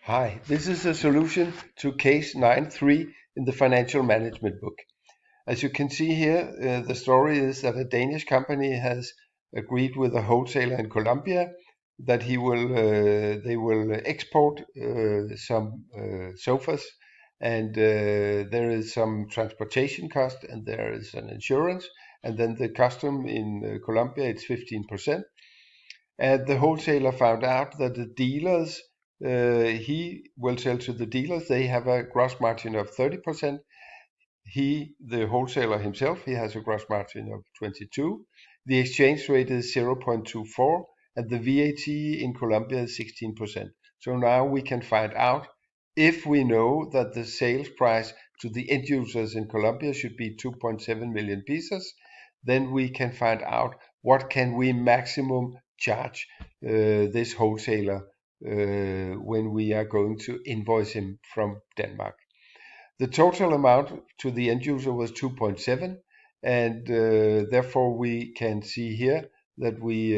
Hi, this is a solution to case 9.3 in the financial management book. As you can see here, the story is that a Danish company has agreed with a wholesaler in Colombia that they will export some sofas, and there is some transportation cost and there is an insurance, and then the custom in Colombia it's 15%. And the wholesaler found out that the dealers, he will sell to the dealers, they have a gross margin of 30%. The wholesaler himself, he has a gross margin of 22. The exchange rate is 0.24 and the VAT in Colombia is 16%. So now we can find out, if we know that the sales price to the end users in Colombia should be 2.7 million pieces, then we can find out what can we maximum charge this wholesaler when we are going to invoice him from Denmark. The total amount to the end user was 2.7, and therefore we can see here that we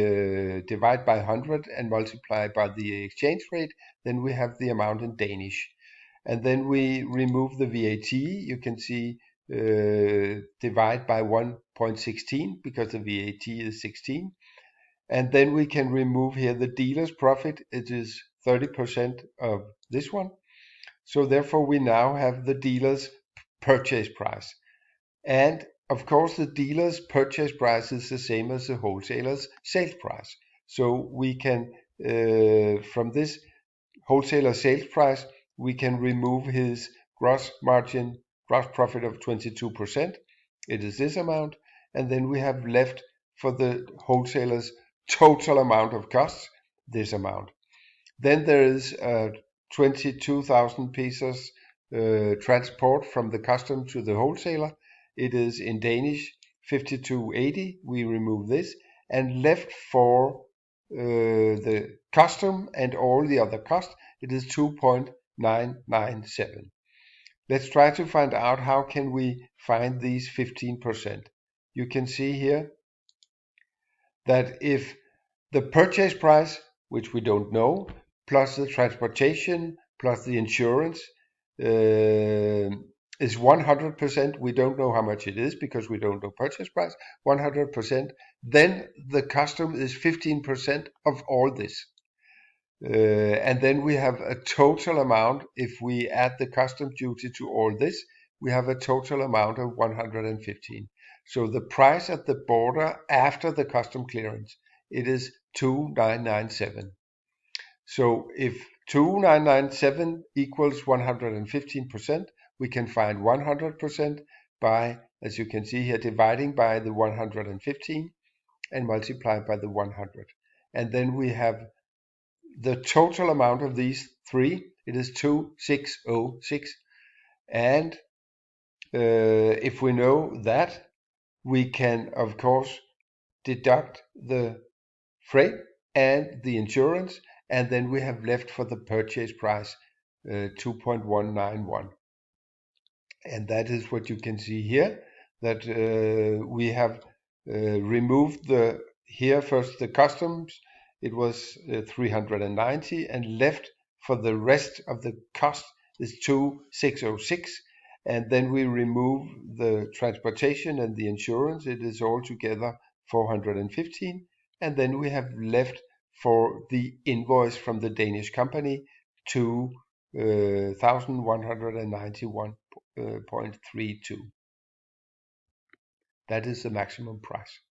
divide by 100 and multiply by the exchange rate, then we have the amount in Danish. And then we remove the VAT. You can see divide by 1.16 because the VAT is 16. And then we can remove here the dealer's profit. It is 30% of this one. So therefore we now have the dealer's purchase price. And of course the dealer's purchase price is the same as the wholesaler's sales price. So we can, from this wholesaler sales price, we can remove his gross profit of 22%. It is this amount. And then we have left for the wholesaler's total amount of costs, this amount. Then there is 22,000 pieces transport from the custom to the wholesaler. It is in Danish 5280. We remove this and left for the custom and all the other costs, it is 2.997. Let's try to find out how can we find these 15%. You can see here that if the purchase price, which we don't know, plus the transportation, plus the insurance is 100%, we don't know how much it is because we don't know purchase price, 100%, then the custom is 15% of all this. And then we have a total amount, if we add the custom duty to all this, we have a total amount of 115. So the price at the border after the custom clearance, it is 2,997. So if 2,997 equals 115%, we can find 100% by, as you can see here, dividing by the 115 and multiply by the 100. And then we have the total amount of these three, it is 2,606. And if we know that, we can, of course, deduct the freight and the insurance, and then we have left for the purchase price 2.191. And that is what you can see here, that we have removed here first the customs, it was 390, and left for the rest of the cost is 2,606. And then we remove the transportation and the insurance, it is altogether 415. And then we have left for the invoice from the Danish company 2,191.32. That is the maximum price.